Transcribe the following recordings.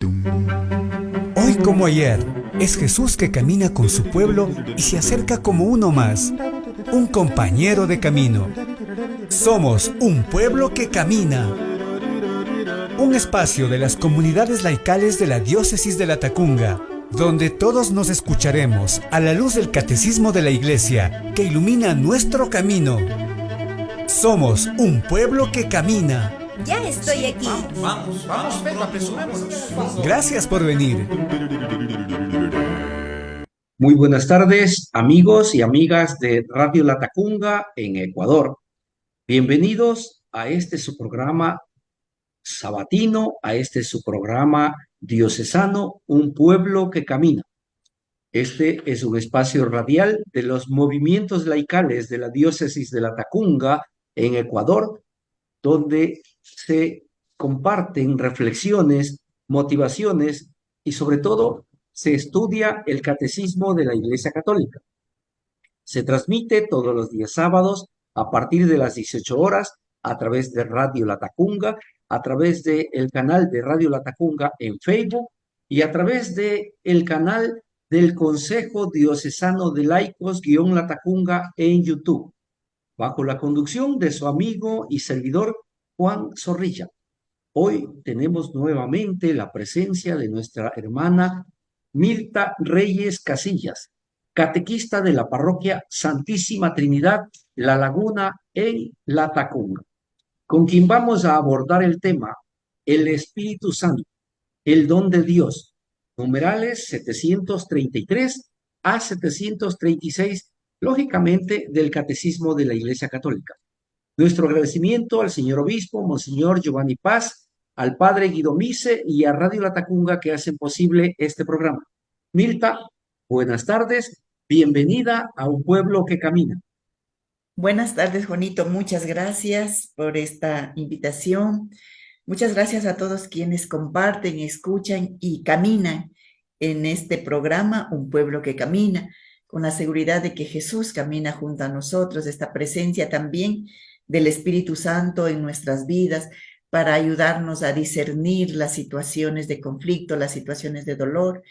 Hoy como ayer, es Jesús que camina con su pueblo y se acerca como uno más, un compañero de camino. Somos un pueblo que camina. Un espacio de las comunidades laicales de la diócesis de Latacunga, donde todos nos escucharemos a la luz del catecismo de la Iglesia que ilumina nuestro camino. Somos un pueblo que camina. Ya estoy aquí. Vamos, Pedro, apresurémonos. Gracias por venir. Muy buenas tardes, amigos y amigas de Radio Latacunga en Ecuador. Bienvenidos a este su programa sabatino, a este su programa diocesano, Un Pueblo que Camina. Este es un espacio radial de los movimientos laicales de la diócesis de Latacunga en Ecuador, donde se comparten reflexiones, motivaciones y sobre todo se estudia el catecismo de la Iglesia Católica. Se transmite todos los días sábados a partir de las 18 horas a través de Radio Latacunga, a través del canal de Radio Latacunga en Facebook y a través del canal del Consejo Diocesano de Laicos-Latacunga en YouTube, bajo la conducción de su amigo y servidor Juan Zorrilla. Hoy tenemos nuevamente la presencia de nuestra hermana Mirta Reyes Casillas, catequista de la parroquia Santísima Trinidad La Laguna en Latacunga, con quien vamos a abordar el tema el Espíritu Santo, el don de Dios, numerales 733 a 736, lógicamente del Catecismo de la Iglesia Católica. Nuestro agradecimiento al señor obispo, Monseñor Giovanni Paz, al padre Guido Mise y a Radio Latacunga que hacen posible este programa. Mirta, buenas tardes, bienvenida a Un Pueblo que Camina. Buenas tardes, Juanito. Muchas gracias por esta invitación. Muchas gracias a todos quienes comparten, escuchan y caminan en este programa, Un Pueblo que Camina, con la seguridad de que Jesús camina junto a nosotros, esta presencia también del Espíritu Santo en nuestras vidas para ayudarnos a discernir las situaciones de conflicto, las situaciones de dolor,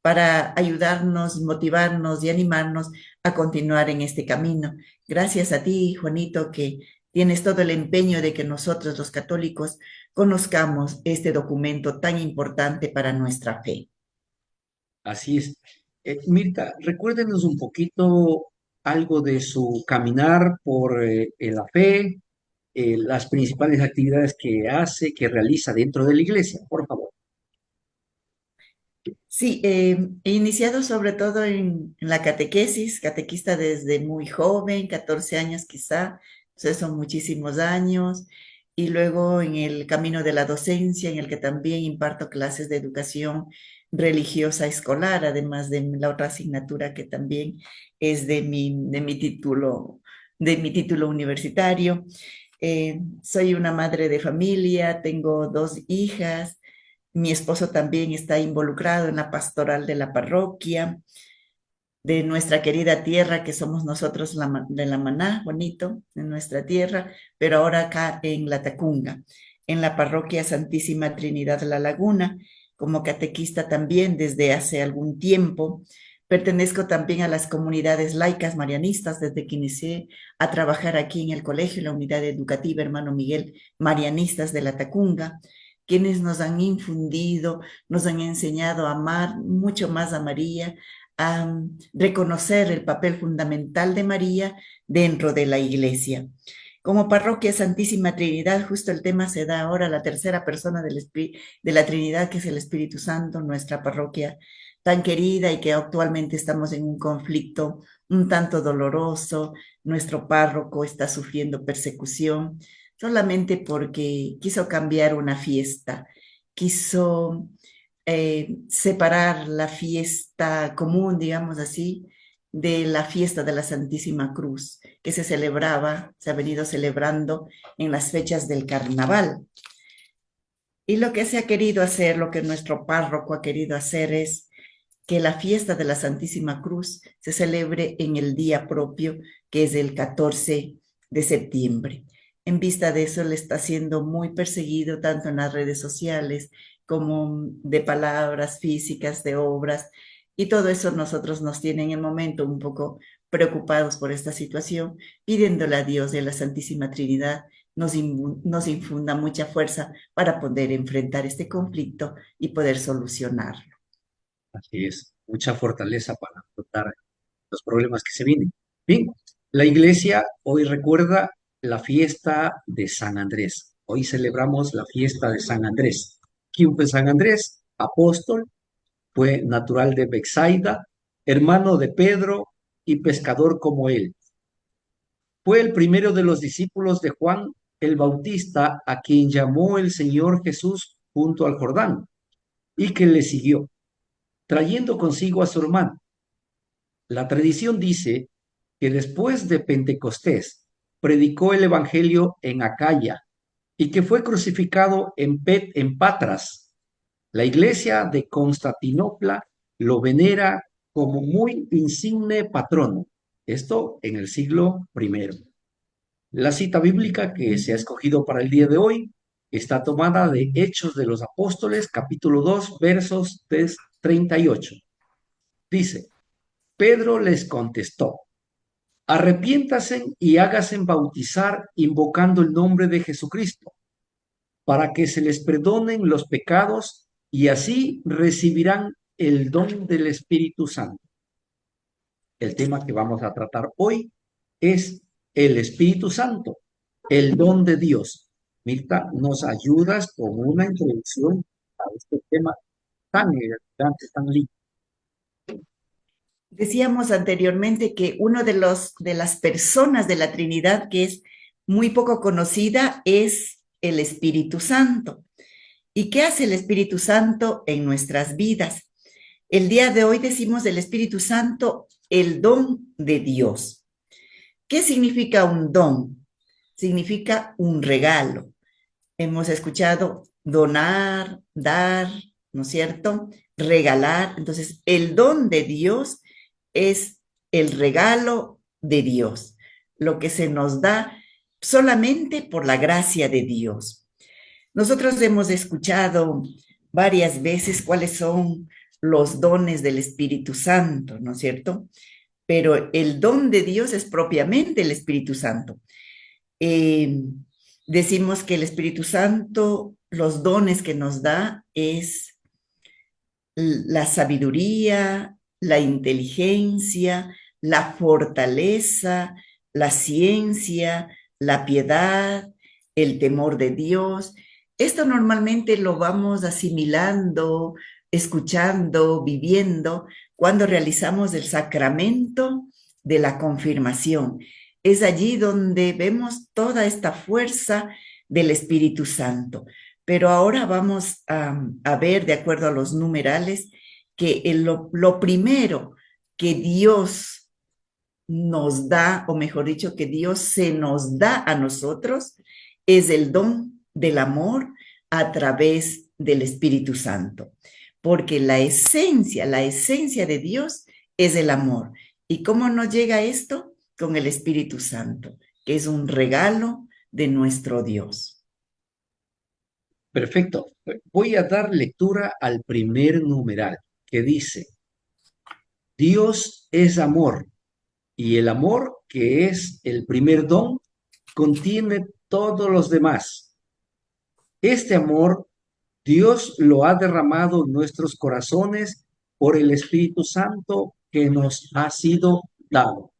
para ayudarnos, motivarnos y animarnos a continuar en este camino. Gracias a ti, Juanito, que tienes todo el empeño de que nosotros los católicos conozcamos este documento tan importante para nuestra fe. Así es. Mirta, recuérdenos un poquito algo de su caminar por la fe, las principales actividades que hace, que realiza dentro de la iglesia, por favor. Sí, he iniciado sobre todo en la catequesis, catequista desde muy joven, 14 años quizá, entonces son muchísimos años, y luego en el camino de la docencia, en el que también imparto clases de educación religiosa escolar, además de la otra asignatura que también es de mi título universitario. Soy una madre de familia, tengo 2 hijas. Mi esposo también está involucrado en la pastoral de la parroquia, de nuestra querida tierra, que somos nosotros de la Maná, bonito, en nuestra tierra, pero ahora acá en Latacunga, en la parroquia Santísima Trinidad La Laguna, como catequista también desde hace algún tiempo. Pertenezco también a las comunidades laicas marianistas desde que inicié a trabajar aquí en el colegio, la unidad educativa Hermano Miguel Marianistas de Latacunga, quienes nos han infundido, nos han enseñado a amar mucho más a María, a reconocer el papel fundamental de María dentro de la iglesia. Como parroquia Santísima Trinidad, justo el tema se da ahora, la tercera persona de la Trinidad, que es el Espíritu Santo, nuestra parroquia tan querida y que actualmente estamos en un conflicto un tanto doloroso. Nuestro párroco está sufriendo persecución solamente porque quiso cambiar una fiesta, quiso separar la fiesta común, digamos así, de la fiesta de la Santísima Cruz, que se ha venido celebrando en las fechas del carnaval. Y lo que se ha querido hacer, lo que nuestro párroco ha querido hacer es que la fiesta de la Santísima Cruz se celebre en el día propio, que es el 14 de septiembre. En vista de eso, le está siendo muy perseguido tanto en las redes sociales como de palabras físicas, de obras, y todo eso nosotros nos tiene en el momento un poco preocupados por esta situación, pidiéndole a Dios de la Santísima Trinidad nos infunda mucha fuerza para poder enfrentar este conflicto y poder solucionarlo. Así es, mucha fortaleza para afrontar los problemas que se vienen. Bien, la iglesia hoy recuerda la fiesta de San Andrés. Hoy celebramos la fiesta de San Andrés. ¿Quién fue San Andrés? Apóstol, fue natural de Bexaida, hermano de Pedro y pescador como él. Fue el primero de los discípulos de Juan el Bautista, a quien llamó el Señor Jesús junto al Jordán, y que le siguió, trayendo consigo a su hermano. La tradición dice que después de Pentecostés predicó el Evangelio en Acaya y que fue crucificado en Patras. La iglesia de Constantinopla lo venera como muy insigne patrono. Esto en el siglo I. La cita bíblica que se ha escogido para el día de hoy está tomada de Hechos de los Apóstoles, capítulo 2, versos 38. Dice: Pedro les contestó: arrepiéntase y hágase bautizar invocando el nombre de Jesucristo, para que se les perdonen los pecados y así recibirán el don del Espíritu Santo. El tema que vamos a tratar hoy es el Espíritu Santo, el don de Dios. Mirta, ¿nos ayudas con una introducción a este tema tan elegante, tan lindo? Decíamos anteriormente que uno de las personas de la Trinidad que es muy poco conocida es el Espíritu Santo. ¿Y qué hace el Espíritu Santo en nuestras vidas? El día de hoy decimos del Espíritu Santo el don de Dios. ¿Qué significa un don? Significa un regalo. Hemos escuchado donar, dar, ¿no es cierto? Regalar. Entonces, el don de Dios es el regalo de Dios, lo que se nos da solamente por la gracia de Dios. Nosotros hemos escuchado varias veces cuáles son los dones del Espíritu Santo, ¿no es cierto? Pero el don de Dios es propiamente el Espíritu Santo. Decimos que el Espíritu Santo, los dones que nos da es la sabiduría, la inteligencia, la fortaleza, la ciencia, la piedad, el temor de Dios. Esto normalmente lo vamos asimilando, escuchando, viviendo cuando realizamos el sacramento de la confirmación. Es allí donde vemos toda esta fuerza del Espíritu Santo. Pero ahora vamos a ver, de acuerdo a los numerales, que lo primero que Dios nos da, o mejor dicho, que Dios se nos da a nosotros, es el don del amor a través del Espíritu Santo. Porque la esencia de Dios es el amor. ¿Y cómo nos llega esto? Con el Espíritu Santo, que es un regalo de nuestro Dios. Perfecto. Voy a dar lectura al primer numeral que dice: Dios es amor, y el amor, que es el primer don, contiene todos los demás. Este amor, Dios lo ha derramado en nuestros corazones por el Espíritu Santo que nos ha sido dado.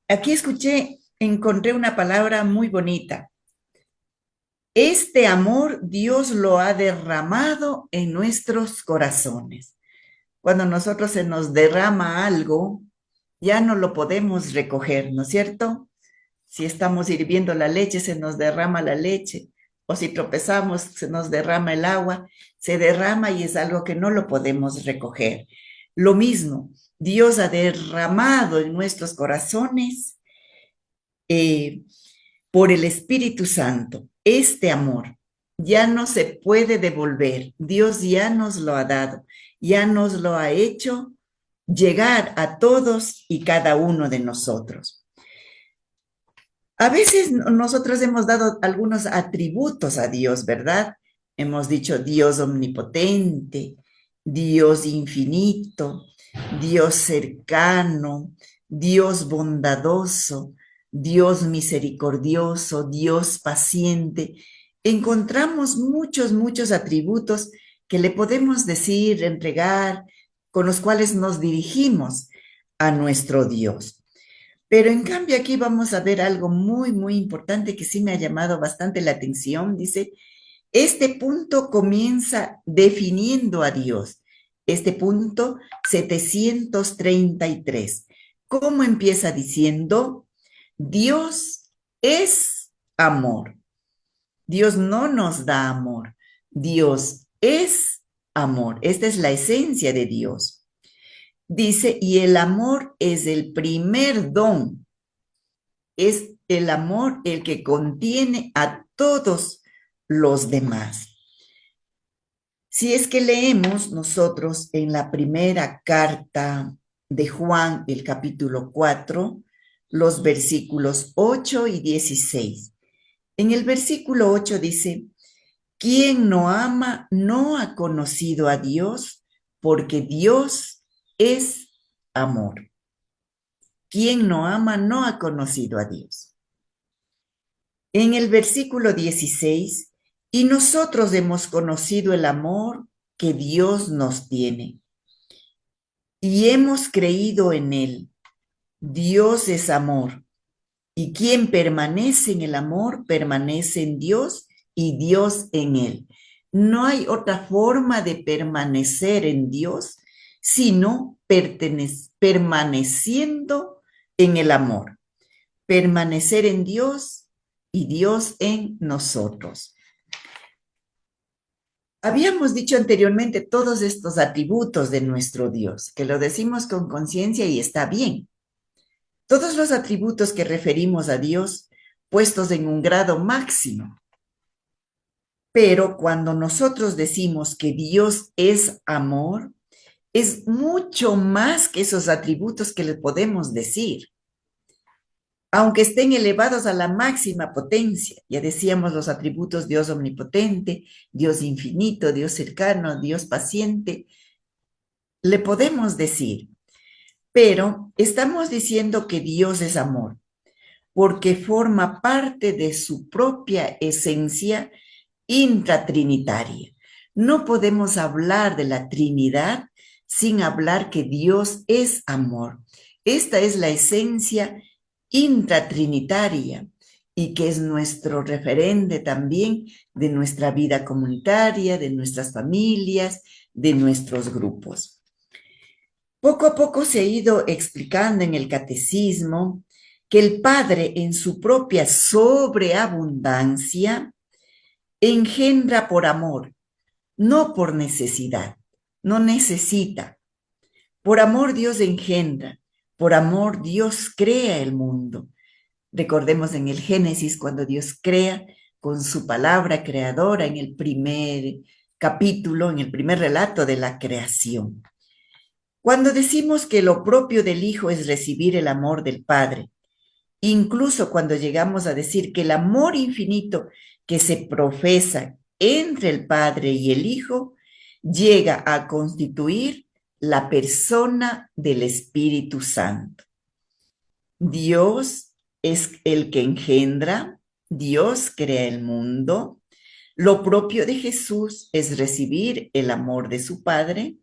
Aquí encontré una palabra muy bonita. Este amor Dios lo ha derramado en nuestros corazones. Cuando nosotros se nos derrama algo, ya no lo podemos recoger, ¿no es cierto? Si estamos hirviendo la leche, se nos derrama la leche. O si tropezamos, se nos derrama el agua, se derrama y es algo que no lo podemos recoger. Lo mismo, Dios ha derramado en nuestros corazones por el Espíritu Santo este amor. Ya no se puede devolver. Dios ya nos lo ha dado, ya nos lo ha hecho llegar a todos y cada uno de nosotros. A veces nosotros hemos dado algunos atributos a Dios, ¿verdad? Hemos dicho Dios omnipotente, Dios infinito, Dios cercano, Dios bondadoso, Dios misericordioso, Dios paciente. Encontramos muchos atributos que le podemos decir, entregar, con los cuales nos dirigimos a nuestro Dios. Pero en cambio aquí vamos a ver algo muy importante que sí me ha llamado bastante la atención. Dice, este punto comienza definiendo a Dios. Este punto 733. ¿Cómo empieza diciendo? Dios es amor. Dios no nos da amor. Dios es amor. Esta es la esencia de Dios. Dice, y el amor es el primer don. Es el amor el que contiene a todos los demás. Si es que leemos nosotros en la primera carta de Juan, el capítulo 4, los versículos 8 y 16. En el versículo 8 dice, quien no ama no ha conocido a Dios, porque Dios es amor. Quien no ama no ha conocido a Dios. En el versículo 16, y nosotros hemos conocido el amor que Dios nos tiene y hemos creído en él. Dios es amor, y quien permanece en el amor permanece en Dios y Dios en él. No hay otra forma de permanecer en Dios sino permaneciendo en el amor. Permanecer en Dios y Dios en nosotros. Habíamos dicho anteriormente todos estos atributos de nuestro Dios, que lo decimos con conciencia y está bien. Todos los atributos que referimos a Dios puestos en un grado máximo. Pero cuando nosotros decimos que Dios es amor, es mucho más que esos atributos que le podemos decir. Aunque estén elevados a la máxima potencia, ya decíamos los atributos Dios omnipotente, Dios infinito, Dios cercano, Dios paciente, le podemos decir, pero estamos diciendo que Dios es amor, porque forma parte de su propia esencia intratrinitaria. No podemos hablar de la Trinidad sin hablar que Dios es amor. Esta es la esencia intratrinitaria y que es nuestro referente también de nuestra vida comunitaria, de nuestras familias, de nuestros grupos. Poco a poco se ha ido explicando en el catecismo que el Padre en su propia sobreabundancia engendra por amor, no por necesidad, no necesita. Por amor Dios engendra, por amor Dios crea el mundo. Recordemos en el Génesis cuando Dios crea con su palabra creadora en el primer capítulo, en el primer relato de la creación. Cuando decimos que lo propio del Hijo es recibir el amor del Padre, incluso cuando llegamos a decir que el amor infinito que se profesa entre el Padre y el Hijo llega a constituir la persona del Espíritu Santo. Dios es el que engendra, Dios crea el mundo. Lo propio de Jesús es recibir el amor de su Padre.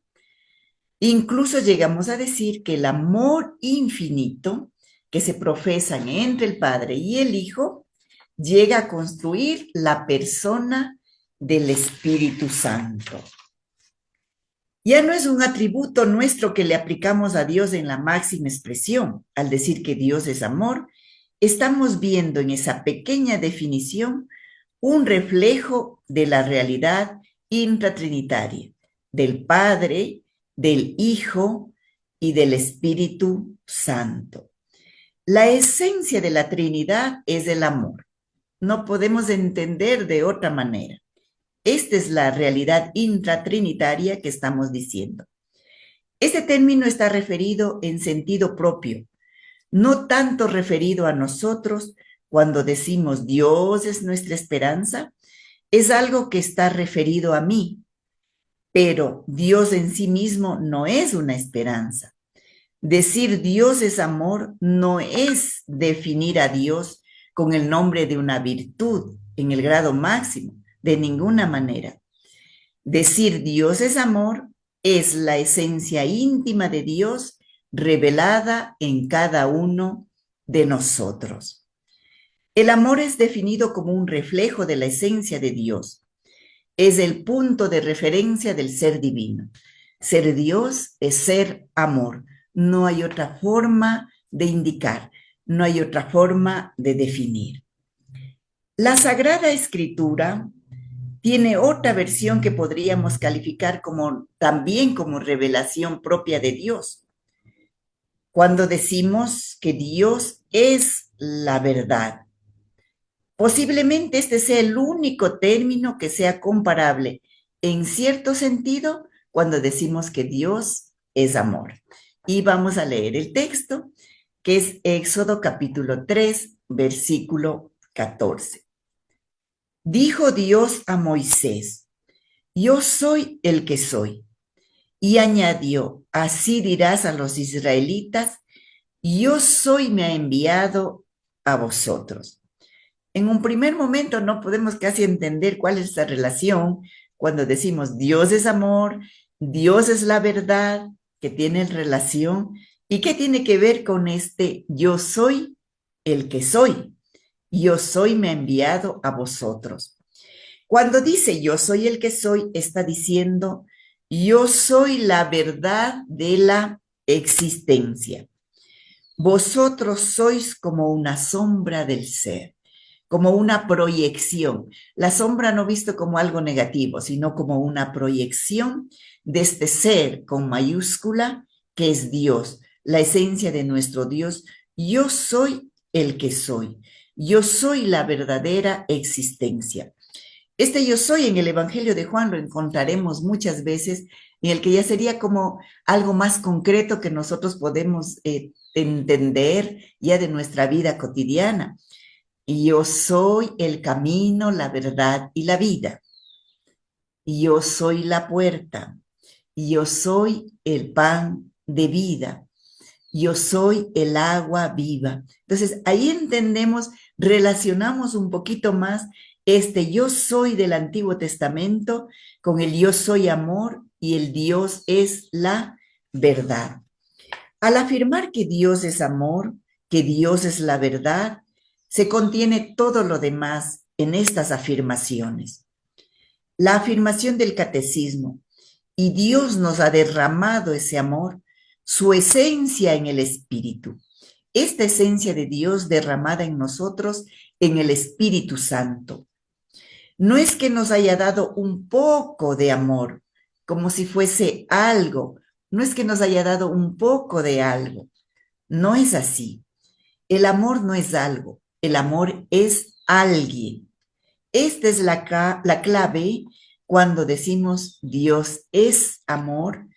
Incluso llegamos a decir que el amor infinito que se profesan entre el Padre y el Hijo llega a construir la persona del Espíritu Santo. Ya no es un atributo nuestro que le aplicamos a Dios en la máxima expresión. Al decir que Dios es amor, estamos viendo en esa pequeña definición un reflejo de la realidad intratrinitaria, del Padre, del Hijo y del Espíritu Santo. La esencia de la Trinidad es el amor. No podemos entender de otra manera. Esta es la realidad intratrinitaria que estamos diciendo. Este término está referido en sentido propio, no tanto referido a nosotros cuando decimos Dios es nuestra esperanza, es algo que está referido a mí, pero Dios en sí mismo no es una esperanza. Decir Dios es amor no es definir a Dios con el nombre de una virtud en el grado máximo, de ninguna manera. Decir Dios es amor es la esencia íntima de Dios revelada en cada uno de nosotros. El amor es definido como un reflejo de la esencia de Dios. Es el punto de referencia del ser divino. Ser Dios es ser amor. No hay otra forma de indicar, no hay otra forma de definir. La Sagrada Escritura tiene otra versión que podríamos calificar también como revelación propia de Dios. Cuando decimos que Dios es la verdad, posiblemente este sea el único término que sea comparable en cierto sentido cuando decimos que Dios es amor. Y vamos a leer el texto, que es Éxodo capítulo 3, versículo 14. Dijo Dios a Moisés: yo soy el que soy. Y añadió: así dirás a los israelitas: yo soy, me ha enviado a vosotros. En un primer momento no podemos casi entender cuál es la relación cuando decimos Dios es amor, Dios es la verdad, que tiene relación, y qué tiene que ver con este yo soy el que soy. Yo soy, me ha enviado a vosotros. Cuando dice yo soy el que soy, está diciendo yo soy la verdad de la existencia. Vosotros sois como una sombra del ser, como una proyección. La sombra no visto como algo negativo, sino como una proyección de este ser con mayúscula que es Dios, la esencia de nuestro Dios. Yo soy el que soy. Yo soy la verdadera existencia. Este yo soy en el Evangelio de Juan lo encontraremos muchas veces, en el que ya sería como algo más concreto que nosotros podemos entender ya de nuestra vida cotidiana. Yo soy el camino, la verdad y la vida. Yo soy la puerta. Yo soy el pan de vida. Yo soy el agua viva. Entonces, ahí entendemos, relacionamos un poquito más este yo soy del Antiguo Testamento con el yo soy amor y el Dios es la verdad. Al afirmar que Dios es amor, que Dios es la verdad, se contiene todo lo demás en estas afirmaciones. La afirmación del catecismo: y Dios nos ha derramado ese amor, su esencia en el Espíritu. Esta esencia de Dios derramada en nosotros en el Espíritu Santo. No es que nos haya dado un poco de amor, como si fuese algo. No es que nos haya dado un poco de algo. No es así. El amor no es algo. El amor es alguien. Esta es la clave cuando decimos Dios es amor.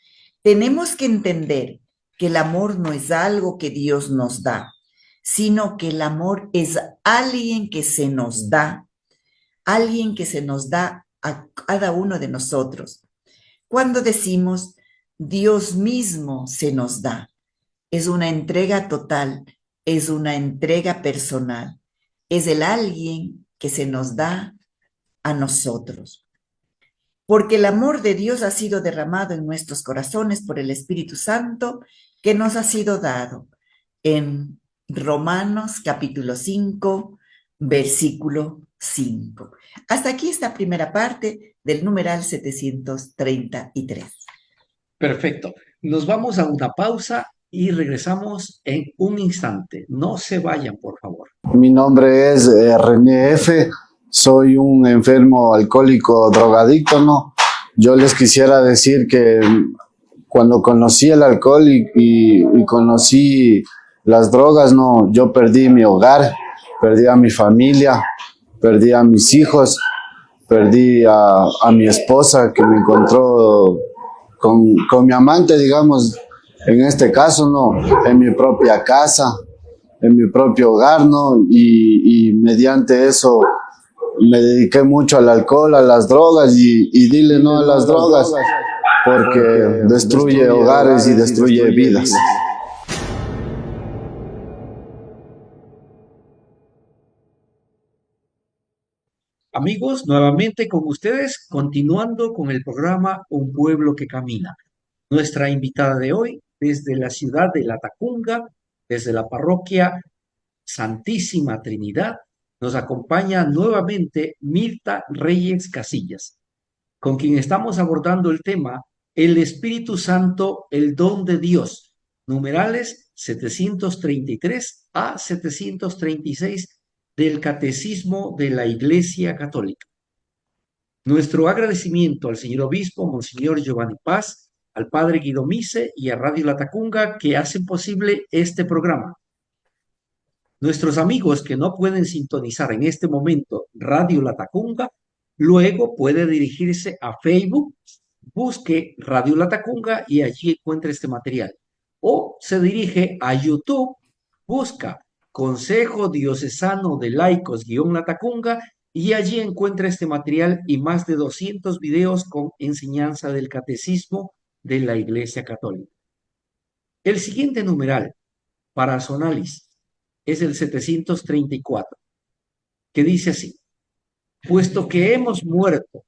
Tenemos que entender que el amor no es algo que Dios nos da, sino que el amor es alguien que se nos da, alguien que se nos da a cada uno de nosotros. Cuando decimos Dios mismo se nos da, es una entrega total, es una entrega personal, es el alguien que se nos da a nosotros. Porque el amor de Dios ha sido derramado en nuestros corazones por el Espíritu Santo que nos ha sido dado en Romanos capítulo 5, versículo 5. Hasta aquí esta primera parte del numeral 733. Perfecto. Nos vamos a una pausa y regresamos en un instante. No se vayan, por favor. Mi nombre es René F. Soy un enfermo alcohólico drogadicto, ¿no? Yo les quisiera decir que cuando conocí el alcohol y conocí las drogas, ¿no? Yo perdí mi hogar, perdí a mi familia, perdí a mis hijos, perdí a mi esposa que me encontró con mi amante, digamos, en este caso, ¿no? En mi propia casa. en mi propio hogar, ¿no? Y mediante eso me dediqué mucho al alcohol, a las drogas y dile no a las drogas porque destruye hogares y destruye vidas. Amigos, nuevamente con ustedes, continuando con el programa Un Pueblo que Camina. Nuestra invitada de hoy, desde la ciudad de Latacunga, desde la parroquia Santísima Trinidad, nos acompaña nuevamente Mirta Reyes Casillas, con quien estamos abordando el tema El Espíritu Santo, el don de Dios, numerales 733 a 736 del Catecismo de la Iglesia Católica. Nuestro agradecimiento al señor obispo, Monseñor Giovanni Paz, al padre Guido Mise y a Radio Latacunga que hacen posible este programa. Nuestros amigos que no pueden sintonizar en este momento Radio Latacunga, luego puede dirigirse a Facebook, busque Radio Latacunga y allí encuentra este material. O se dirige a YouTube, busca Consejo Diocesano de Laicos-Latacunga y allí encuentra este material y más de 200 videos con enseñanza del Catecismo de la Iglesia Católica. El siguiente numeral para su análisis es el 734, que dice así: puesto que hemos muerto,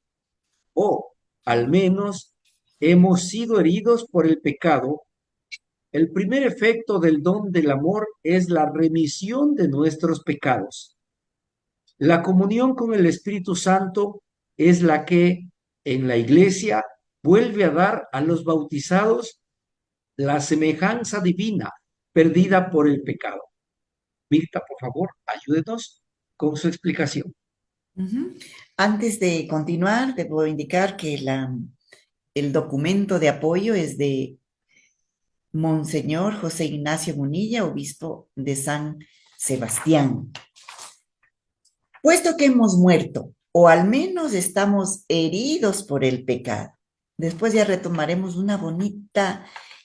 o al menos hemos sido heridos por el pecado, el primer efecto del don del amor es la remisión de nuestros pecados. La comunión con el Espíritu Santo es la que en la Iglesia vuelve a dar a los bautizados la semejanza divina perdida por el pecado. Mirta, por favor, ayúdenos con su explicación. Antes de continuar, debo indicar que el documento de apoyo es de Monseñor José Ignacio Munilla, obispo de San Sebastián. Puesto que hemos muerto, o al menos estamos heridos por el pecado. Después ya retomaremos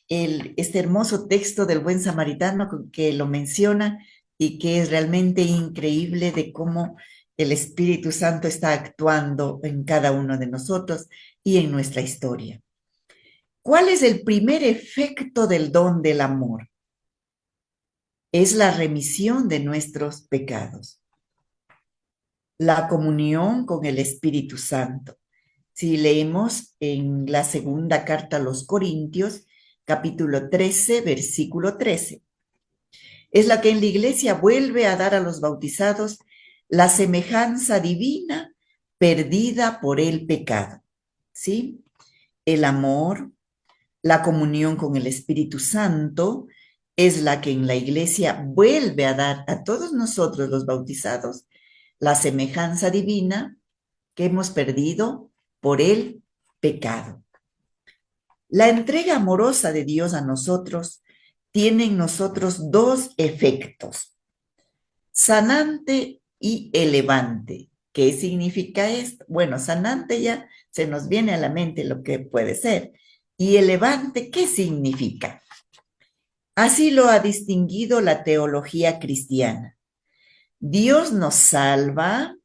este hermoso texto del buen samaritano que lo menciona y que es realmente increíble de cómo el Espíritu Santo está actuando en cada uno de nosotros y en nuestra historia. ¿Cuál es el primer efecto del don del amor? Es la remisión de nuestros pecados. La comunión con el Espíritu Santo. Si leemos en la segunda carta a los Corintios, capítulo 13, versículo 13, es la que en la Iglesia vuelve a dar a los bautizados la semejanza divina perdida por el pecado, ¿sí? El amor, la comunión con el Espíritu Santo es la que en la Iglesia vuelve a dar a todos nosotros los bautizados la semejanza divina que hemos perdido por el pecado. La entrega amorosa de Dios a nosotros tiene en nosotros dos efectos: sanante y elevante. ¿Qué significa esto? Bueno, sanante ya se nos viene a la mente lo que puede ser. Y elevante, ¿qué significa? Así lo ha distinguido la teología cristiana. Dios nos salva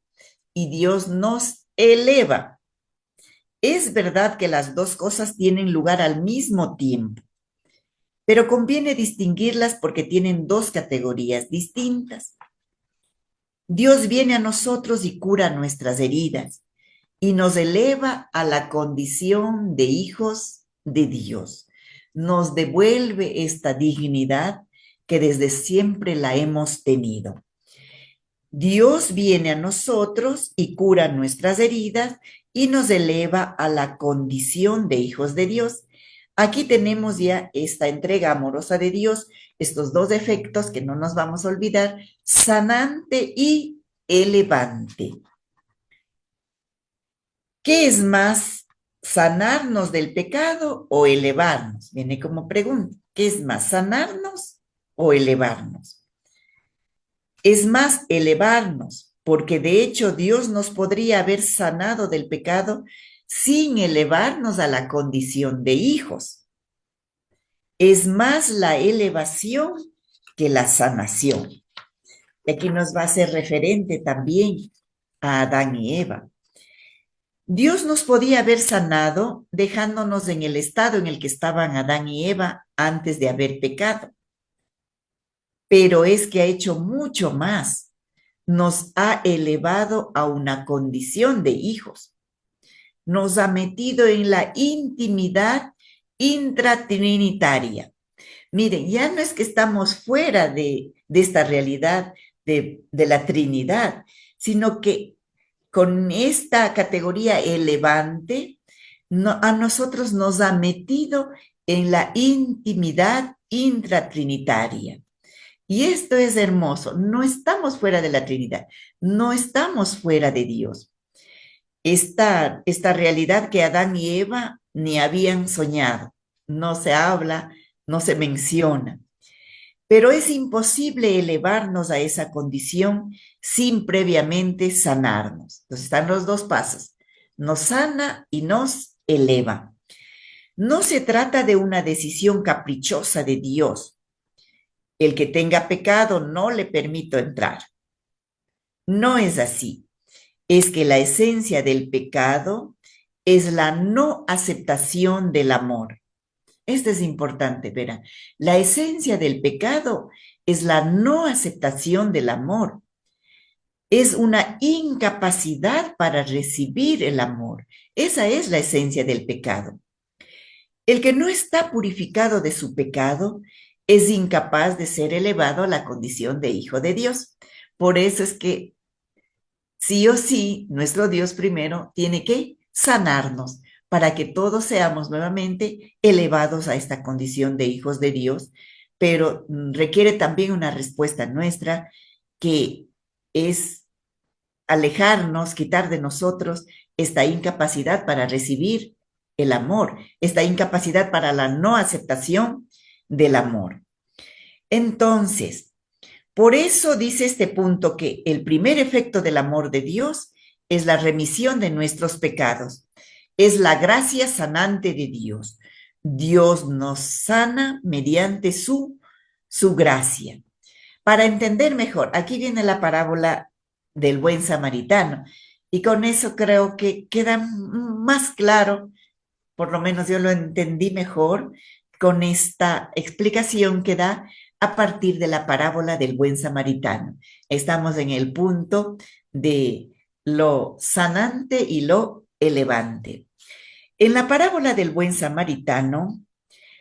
y Dios nos eleva. Es verdad que las dos cosas tienen lugar al mismo tiempo, pero conviene distinguirlas porque tienen dos categorías distintas. Dios viene a nosotros y cura nuestras heridas y nos eleva a la condición de hijos de Dios. Nos devuelve esta dignidad que desde siempre la hemos tenido. Dios viene a nosotros y cura nuestras heridas y nos eleva a la condición de hijos de Dios. Aquí tenemos ya esta entrega amorosa de Dios, estos dos efectos que no nos vamos a olvidar, sanante y elevante. ¿Qué es más, sanarnos del pecado o elevarnos? Viene como pregunta, ¿qué es más, sanarnos o elevarnos? Es más elevarnos, porque de hecho Dios nos podría haber sanado del pecado sin elevarnos a la condición de hijos. Es más la elevación que la sanación. Y aquí nos va a ser referente también a Adán y Eva. Dios nos podía haber sanado dejándonos en el estado en el que estaban Adán y Eva antes de haber pecado. Pero es que ha hecho mucho más. Nos ha elevado a una condición de hijos. Nos ha metido en la intimidad intratrinitaria. Miren, ya no es que estamos fuera de esta realidad de la Trinidad, sino que con esta categoría elevante, a nosotros nos ha metido en la intimidad intratrinitaria. Y esto es hermoso. No estamos fuera de la Trinidad, no estamos fuera de Dios. Esta realidad que Adán y Eva ni habían soñado, no se habla, no se menciona. Pero es imposible elevarnos a esa condición sin previamente sanarnos. Entonces están los dos pasos. Nos sana y nos eleva. No se trata de una decisión caprichosa de Dios. El que tenga pecado no le permito entrar. No es así. Es que la esencia del pecado es la no aceptación del amor. Esto es importante, verán. La esencia del pecado es la no aceptación del amor. Es una incapacidad para recibir el amor. Esa es la esencia del pecado. El que no está purificado de su pecado es incapaz de ser elevado a la condición de hijo de Dios. Por eso es que sí o sí, nuestro Dios primero tiene que sanarnos para que todos seamos nuevamente elevados a esta condición de hijos de Dios, pero requiere también una respuesta nuestra que es alejarnos, quitar de nosotros esta incapacidad para recibir el amor, esta incapacidad para la no aceptación del amor. Entonces, por eso dice este punto que el primer efecto del amor de Dios es la remisión de nuestros pecados, es la gracia sanante de Dios. Dios nos sana mediante su gracia. Para entender mejor, aquí viene la parábola del buen samaritano y con eso creo que queda más claro, por lo menos yo lo entendí mejor con esta explicación que da a partir de la parábola del buen samaritano. Estamos en el punto de lo sanante y lo elevante. En la parábola del buen samaritano,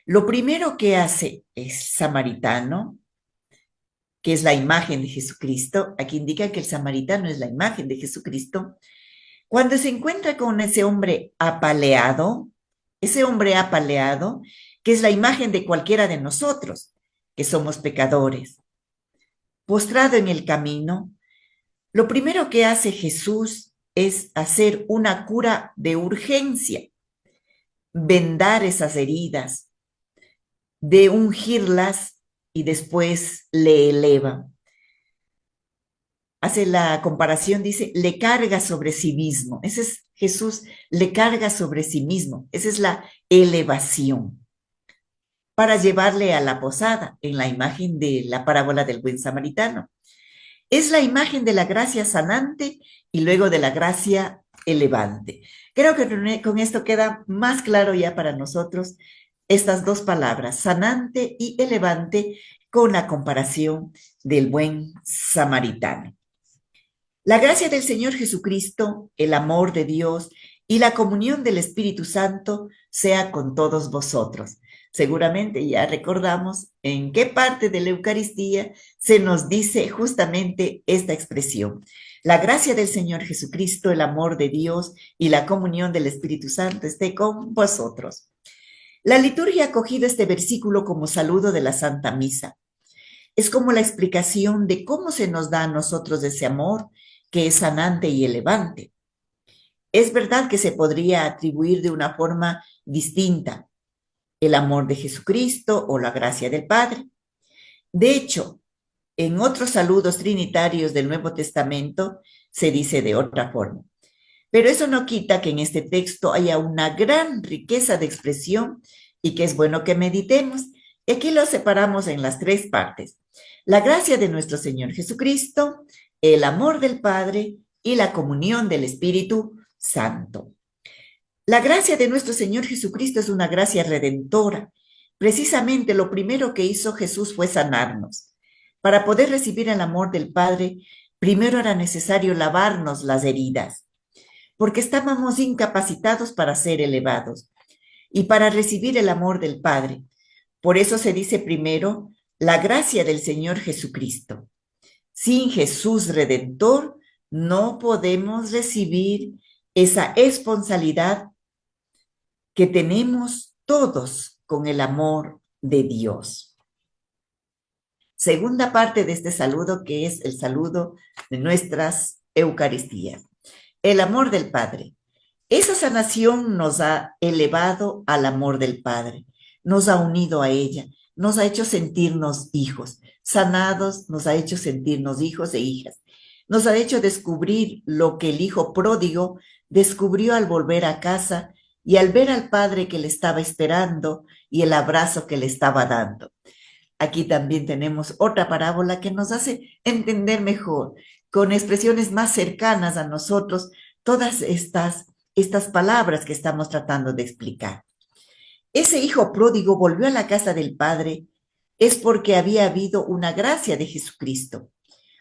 lo primero que hace el samaritano, que es la imagen de Jesucristo, aquí indica que el samaritano es la imagen de Jesucristo, cuando se encuentra con ese hombre apaleado, que es la imagen de cualquiera de nosotros, que somos pecadores, postrado en el camino, lo primero que hace Jesús es hacer una cura de urgencia, vendar esas heridas, de ungirlas y después le eleva. Hace la comparación, dice, le carga sobre sí mismo. Ese es Jesús, le carga sobre sí mismo. Esa es la elevación. Para llevarle a la posada, en la imagen de la parábola del buen samaritano. Es la imagen de la gracia sanante y luego de la gracia elevante. Creo que con esto queda más claro ya para nosotros estas dos palabras, sanante y elevante, con la comparación del buen samaritano. La gracia del Señor Jesucristo, el amor de Dios y la comunión del Espíritu Santo sea con todos vosotros. Seguramente ya recordamos en qué parte de la Eucaristía se nos dice justamente esta expresión. La gracia del Señor Jesucristo, el amor de Dios y la comunión del Espíritu Santo esté con vosotros. La liturgia ha acogido este versículo como saludo de la Santa Misa. Es como la explicación de cómo se nos da a nosotros ese amor que es sanante y elevante. Es verdad que se podría atribuir de una forma distinta el amor de Jesucristo o la gracia del Padre. De hecho, en otros saludos trinitarios del Nuevo Testamento se dice de otra forma. Pero eso no quita que en este texto haya una gran riqueza de expresión y que es bueno que meditemos. Y aquí lo separamos en las tres partes. La gracia de nuestro Señor Jesucristo, el amor del Padre y la comunión del Espíritu Santo. La gracia de nuestro Señor Jesucristo es una gracia redentora. Precisamente lo primero que hizo Jesús fue sanarnos. Para poder recibir el amor del Padre, primero era necesario lavarnos las heridas, porque estábamos incapacitados para ser elevados y para recibir el amor del Padre. Por eso se dice primero, la gracia del Señor Jesucristo. Sin Jesús Redentor, no podemos recibir esa responsabilidad que tenemos todos con el amor de Dios. Segunda parte de este saludo, que es el saludo de nuestras Eucaristías. El amor del Padre. Esa sanación nos ha elevado al amor del Padre, nos ha unido a ella, nos ha hecho sentirnos hijos. Sanados nos ha hecho sentirnos hijos e hijas. Nos ha hecho descubrir lo que el hijo pródigo descubrió al volver a casa y al ver al padre que le estaba esperando y el abrazo que le estaba dando. Aquí también tenemos otra parábola que nos hace entender mejor, con expresiones más cercanas a nosotros, todas estas palabras que estamos tratando de explicar. Ese hijo pródigo volvió a la casa del padre es porque había habido una gracia de Jesucristo,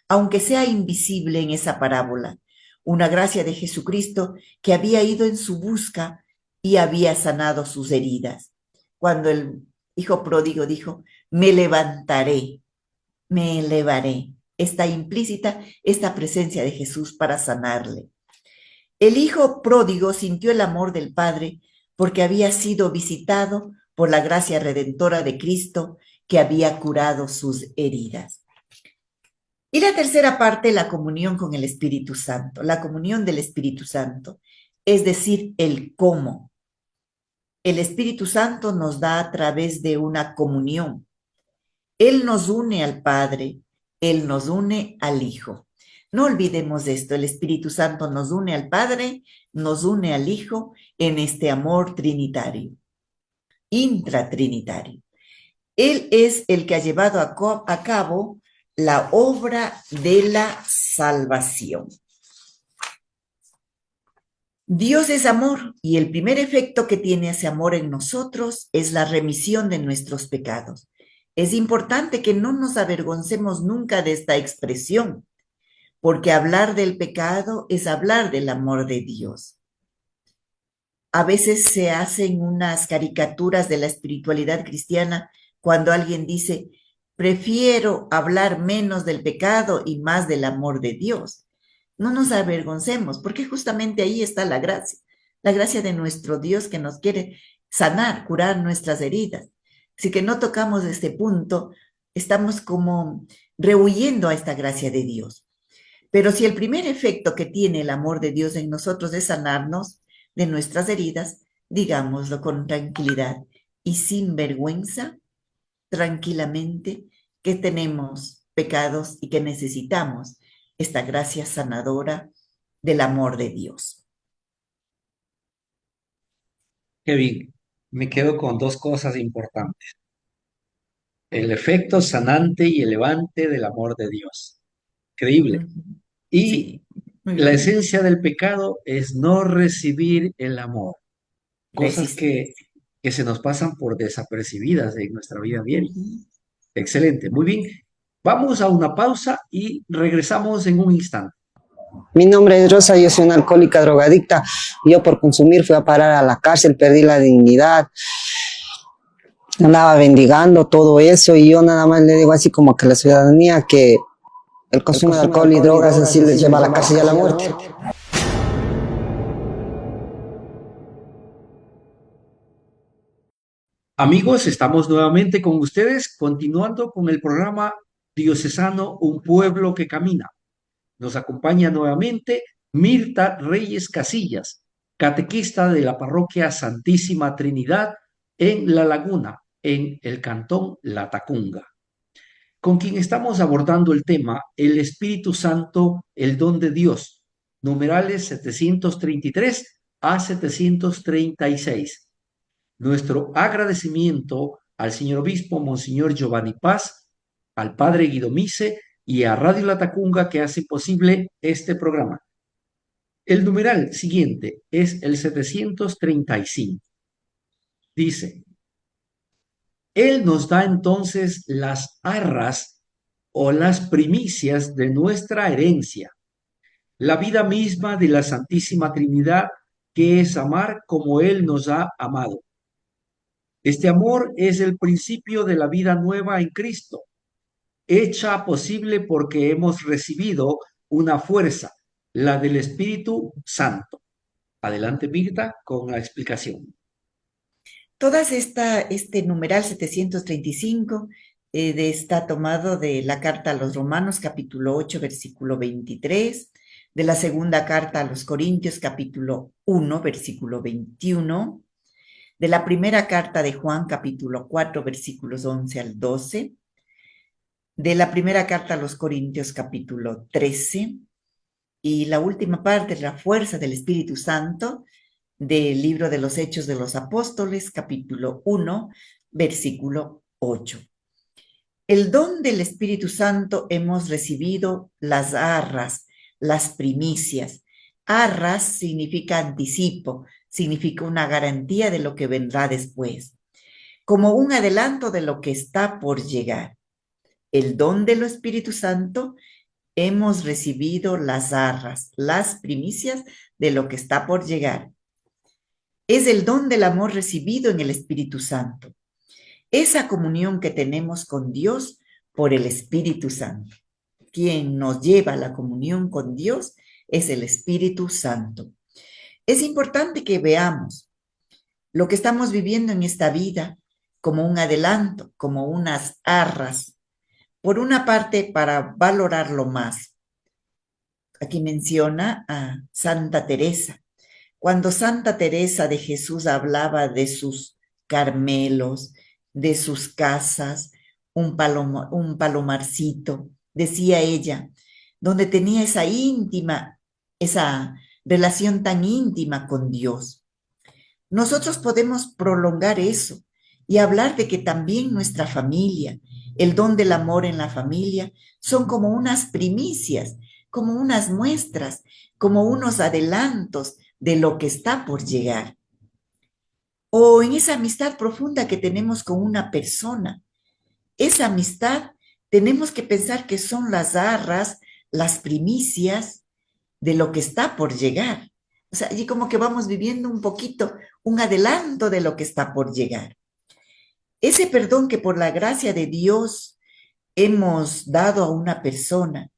aunque sea invisible en esa parábola, una gracia de Jesucristo que había ido en su busca y había sanado sus heridas. Cuando el hijo pródigo dijo, me levantaré, me elevaré, está implícita esta presencia de Jesús para sanarle. El hijo pródigo sintió el amor del Padre porque había sido visitado por la gracia redentora de Cristo que había curado sus heridas. Y la tercera parte, la comunión con el Espíritu Santo, la comunión del Espíritu Santo, es decir, el cómo. El Espíritu Santo nos da a través de una comunión. Él nos une al Padre, Él nos une al Hijo. No olvidemos esto, el Espíritu Santo nos une al Padre, nos une al Hijo en este amor trinitario, intratrinitario. Él es el que ha llevado a cabo la obra de la salvación. Dios es amor y el primer efecto que tiene ese amor en nosotros es la remisión de nuestros pecados. Es importante que no nos avergoncemos nunca de esta expresión, porque hablar del pecado es hablar del amor de Dios. A veces se hacen unas caricaturas de la espiritualidad cristiana cuando alguien dice, prefiero hablar menos del pecado y más del amor de Dios. No nos avergoncemos, porque justamente ahí está la gracia de nuestro Dios que nos quiere sanar, curar nuestras heridas. Así que no tocamos este punto, estamos como rehuyendo a esta gracia de Dios. Pero si el primer efecto que tiene el amor de Dios en nosotros es sanarnos de nuestras heridas, digámoslo con tranquilidad y sin vergüenza, tranquilamente, que tenemos pecados y que necesitamos esta gracia sanadora del amor de Dios. Kevin, me quedo con dos cosas importantes. El efecto sanante y elevante del amor de Dios. Increíble. Y Sí, muy la bien. esencia del pecado es no recibir el amor. Cosas que se nos pasan por desapercibidas en nuestra vida diaria. Excelente, muy bien. Vamos a una pausa y regresamos en un instante. Mi nombre es Rosa, yo soy una alcohólica drogadicta. Yo por consumir fui a parar a la cárcel, perdí la dignidad. Andaba bendigando todo eso y yo nada más le digo así como que la ciudadanía que el consumo de alcohol y drogas así les lleva a la cárcel y a la muerte. Amigos, estamos nuevamente con ustedes, continuando con el programa Diocesano, un pueblo que camina. Nos acompaña nuevamente Mirta Reyes Casillas, catequista de la parroquia Santísima Trinidad en La Laguna, en el cantón Latacunga, con quien estamos abordando el tema El Espíritu Santo, el don de Dios, numerales 733 a 736. Nuestro agradecimiento al señor obispo Monseñor Giovanni Paz, al padre Guido Mise y a Radio Latacunga que hace posible este programa. El numeral siguiente es el 735. Dice, Él nos da entonces las arras o las primicias de nuestra herencia, la vida misma de la Santísima Trinidad, que es amar como Él nos ha amado. Este amor es el principio de la vida nueva en Cristo, hecha posible porque hemos recibido una fuerza, la del Espíritu Santo. Adelante, Mirta, con la explicación. Este numeral 735 está tomado de la carta a los Romanos, capítulo 8, versículo 23, de la segunda carta a los Corintios, capítulo 1, versículo 21, de la primera carta de Juan, capítulo 4, versículos 11 al 12, de la primera carta a los Corintios, capítulo 13, y la última parte, la fuerza del Espíritu Santo, del libro de los Hechos de los Apóstoles, capítulo 1, versículo 8. El don del Espíritu Santo hemos recibido las arras, las primicias. Arras significa anticipo, significa una garantía de lo que vendrá después, como un adelanto de lo que está por llegar. El don del Espíritu Santo hemos recibido las arras, las primicias de lo que está por llegar. Es el don del amor recibido en el Espíritu Santo. Esa comunión que tenemos con Dios por el Espíritu Santo. Quien nos lleva a la comunión con Dios es el Espíritu Santo. Es importante que veamos lo que estamos viviendo en esta vida como un adelanto, como unas arras. Por una parte, para valorarlo más. Aquí menciona a Santa Teresa. Cuando Santa Teresa de Jesús hablaba de sus Carmelos, de sus casas, un palomarcito, decía ella, donde tenía esa relación tan íntima con Dios. Nosotros podemos prolongar eso y hablar de que también nuestra familia, el don del amor en la familia, son como unas primicias, como unas muestras, como unos adelantos de lo que está por llegar. O en esa amistad profunda que tenemos con una persona. Esa amistad tenemos que pensar que son las arras, las primicias de lo que está por llegar. O sea, allí como que vamos viviendo un poquito, un adelanto de lo que está por llegar. Ese perdón que por la gracia de Dios hemos dado a una persona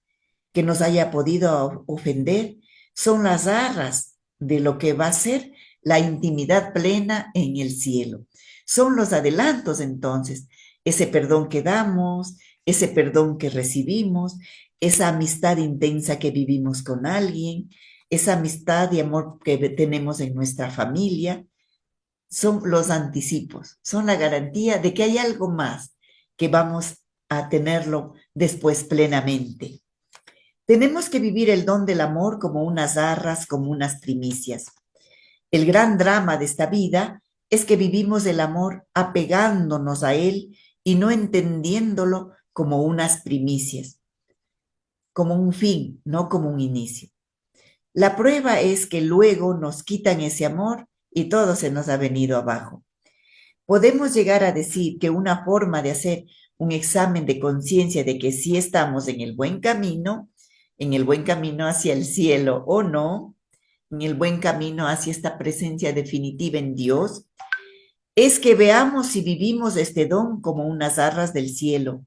que nos haya podido ofender, son las arras de lo que va a ser la intimidad plena en el cielo. Son los adelantos entonces, ese perdón que damos, ese perdón que recibimos, esa amistad intensa que vivimos con alguien, esa amistad y amor que tenemos en nuestra familia, son los anticipos, son la garantía de que hay algo más que vamos a tenerlo después plenamente. Tenemos que vivir el don del amor como unas arras, como unas primicias. El gran drama de esta vida es que vivimos el amor apegándonos a él y no entendiéndolo como unas primicias, como un fin, no como un inicio. La prueba es que luego nos quitan ese amor y todo se nos ha venido abajo. Podemos llegar a decir que una forma de hacer un examen de conciencia de que sí estamos en el buen camino hacia el cielo o no, en el buen camino hacia esta presencia definitiva en Dios, es que veamos si vivimos este don como unas arras del cielo.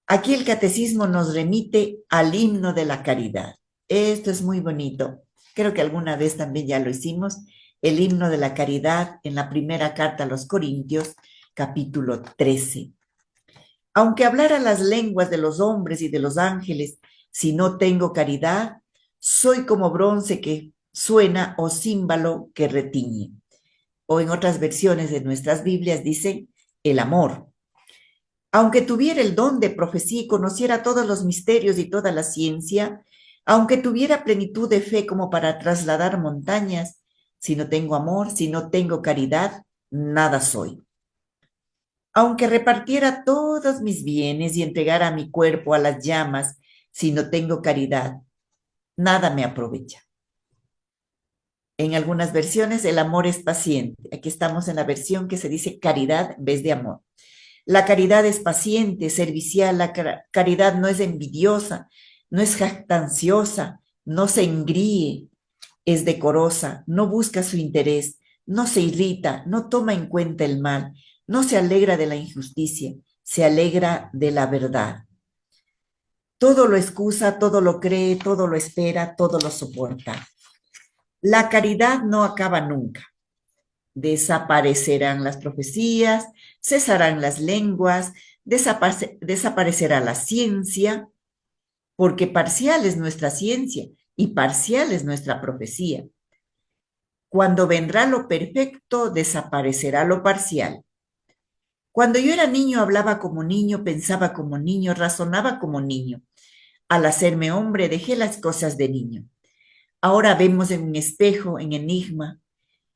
Aquí el catecismo nos remite al himno de la caridad. Esto es muy bonito. Creo que alguna vez también ya lo hicimos. El himno de la caridad en la primera carta a los Corintios, capítulo 13. Aunque hablara las lenguas de los hombres y de los ángeles, si no tengo caridad, soy como bronce que suena o címbalo que retiñe. O en otras versiones de nuestras Biblias dice el amor. Aunque tuviera el don de profecía y conociera todos los misterios y toda la ciencia, aunque tuviera plenitud de fe como para trasladar montañas, si no tengo amor, si no tengo caridad, nada soy. Aunque repartiera todos mis bienes y entregara mi cuerpo a las llamas, si no tengo caridad, nada me aprovecha. En algunas versiones el amor es paciente. Aquí estamos en la versión que se dice caridad en vez de amor. La caridad es paciente, servicial, la caridad no es envidiosa, no es jactanciosa, no se engríe, es decorosa, no busca su interés, no se irrita, no toma en cuenta el mal, no se alegra de la injusticia, se alegra de la verdad. Todo lo excusa, todo lo cree, todo lo espera, todo lo soporta. La caridad no acaba nunca. Desaparecerán las profecías, cesarán las lenguas, desaparecerá la ciencia, porque parcial es nuestra ciencia y parcial es nuestra profecía. Cuando vendrá lo perfecto, desaparecerá lo parcial. Cuando yo era niño, hablaba como niño, pensaba como niño, razonaba como niño. Al hacerme hombre, dejé las cosas de niño. Ahora vemos en un espejo, en enigma.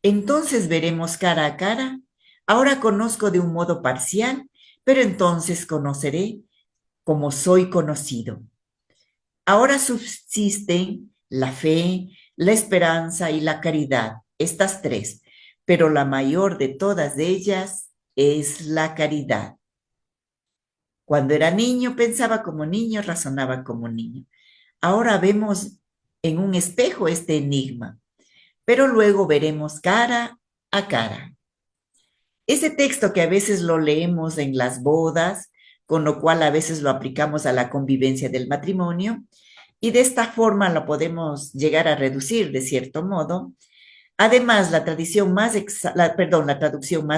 Entonces veremos cara a cara. Ahora conozco de un modo parcial, pero entonces conoceré como soy conocido. Ahora subsisten la fe, la esperanza y la caridad, estas tres, pero la mayor de todas ellas es la caridad. Cuando era niño, pensaba como niño, razonaba como niño. Ahora vemos en un espejo este enigma, pero luego veremos cara a cara. Ese texto que a veces lo leemos en las bodas, con lo cual a veces lo aplicamos a la convivencia del matrimonio, y de esta forma lo podemos llegar a reducir de cierto modo. Además, la traducción más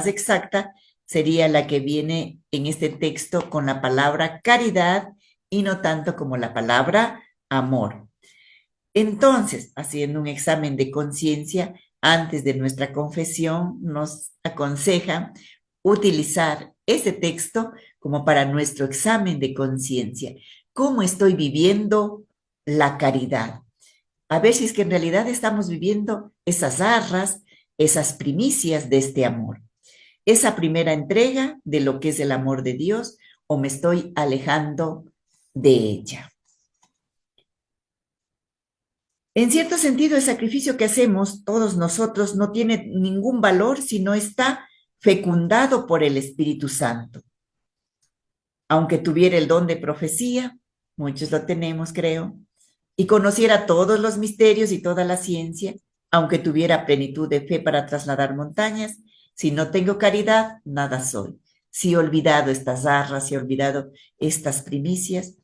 exacta sería la que viene en este texto con la palabra caridad y no tanto como la palabra amor. Entonces, haciendo un examen de conciencia antes de nuestra confesión, nos aconseja utilizar ese texto como para nuestro examen de conciencia. ¿Cómo estoy viviendo la caridad? A ver si es que en realidad estamos viviendo esas arras, esas primicias de este amor. Esa primera entrega de lo que es el amor de Dios, o me estoy alejando de ella. En cierto sentido, el sacrificio que hacemos todos nosotros no tiene ningún valor si no está fecundado por el Espíritu Santo. Aunque tuviera el don de profecía, muchos lo tenemos, creo, y conociera todos los misterios y toda la ciencia, aunque tuviera plenitud de fe para trasladar montañas, si no tengo caridad, nada soy. Si he olvidado estas arras, si he olvidado estas primicias,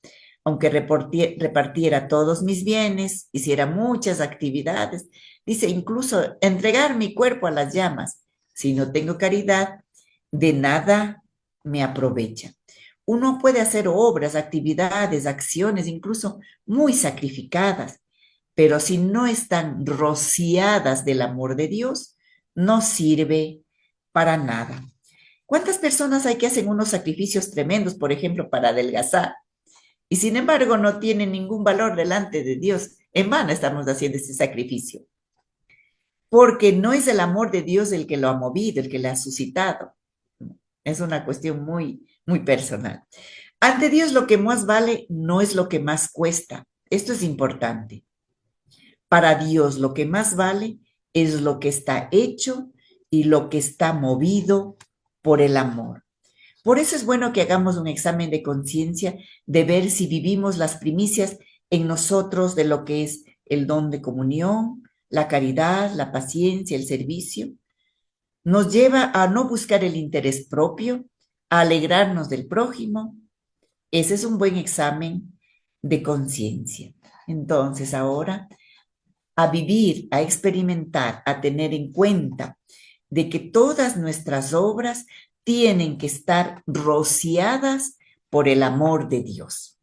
aunque repartiera todos mis bienes, hiciera muchas actividades, dice incluso entregar mi cuerpo a las llamas, si no tengo caridad, de nada me aprovecha. Uno puede hacer obras, actividades, acciones, incluso muy sacrificadas, pero si no están rociadas del amor de Dios, no sirve para nada. ¿Cuántas personas hay que hacen unos sacrificios tremendos, por ejemplo, para adelgazar? Y sin embargo no tienen ningún valor delante de Dios. En vano estamos haciendo este sacrificio. Porque no es el amor de Dios el que lo ha movido, el que le ha suscitado. Es una cuestión muy, muy personal. Ante Dios lo que más vale no es lo que más cuesta. Esto es importante. Para Dios lo que más vale es lo que está hecho y lo que está movido por el amor. Por eso es bueno que hagamos un examen de conciencia de ver si vivimos las primicias en nosotros de lo que es el don de comunión, la caridad, la paciencia, el servicio. Nos lleva a no buscar el interés propio, a alegrarnos del prójimo. Ese es un buen examen de conciencia. Entonces ahora, a vivir, a experimentar, a tener en cuenta de que todas nuestras obras tienen que estar rociadas por el amor de Dios.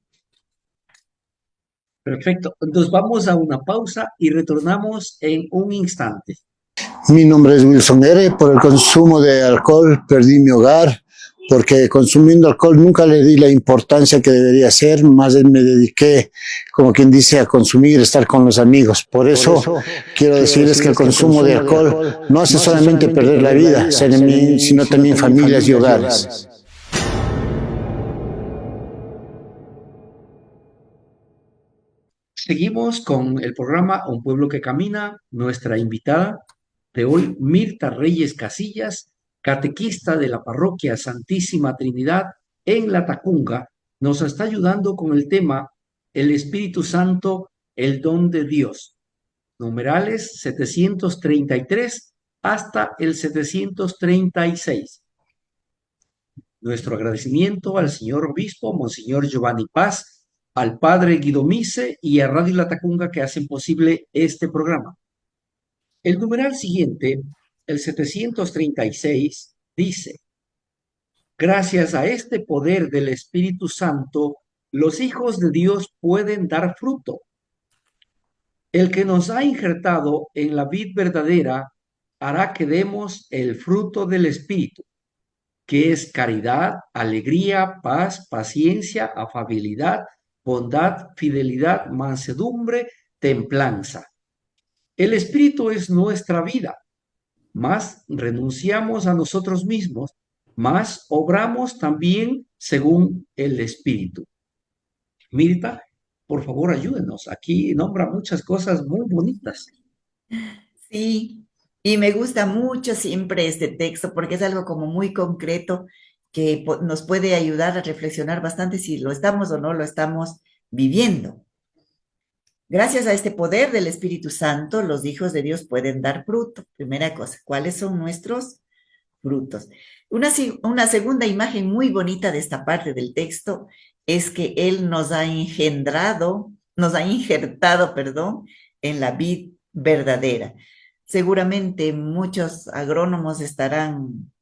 Perfecto. Entonces vamos a una pausa y retornamos en un instante. Mi nombre es Wilson R. Por el consumo de alcohol perdí mi hogar, porque consumiendo alcohol nunca le di la importancia que debería ser, más bien me dediqué, como quien dice, a consumir, estar con los amigos. Por eso quiero decirles que el consumo de alcohol no hace solamente perder la vida, sino también familias y hogares. Seguimos con el programa Un Pueblo que Camina. Nuestra invitada de hoy, Mirta Reyes Casillas, catequista de la Parroquia Santísima Trinidad en La Tacunga, nos está ayudando con el tema El Espíritu Santo, el don de Dios. Numerales 733 hasta el 736. Nuestro agradecimiento al señor obispo, Monseñor Giovanni Paz, al padre Guido Mise y a Radio La Tacunga que hacen posible este programa. El numeral siguiente, el 736, dice: gracias a este poder del Espíritu Santo, los hijos de Dios pueden dar fruto. El que nos ha injertado en la vid verdadera hará que demos el fruto del Espíritu, que es caridad, alegría, paz, paciencia, afabilidad, bondad, fidelidad, mansedumbre, templanza. El Espíritu es nuestra vida, más renunciamos a nosotros mismos, más obramos también según el Espíritu. Mirta, por favor, ayúdenos. Aquí nombra muchas cosas muy bonitas. Sí, y me gusta mucho siempre este texto porque es algo como muy concreto que nos puede ayudar a reflexionar bastante si lo estamos o no lo estamos viviendo. Gracias a este poder del Espíritu Santo, los hijos de Dios pueden dar fruto. Primera cosa, ¿cuáles son nuestros frutos? Una segunda imagen muy bonita de esta parte del texto es que Él nos ha injertado, en la vid verdadera. Seguramente muchos agrónomos estarán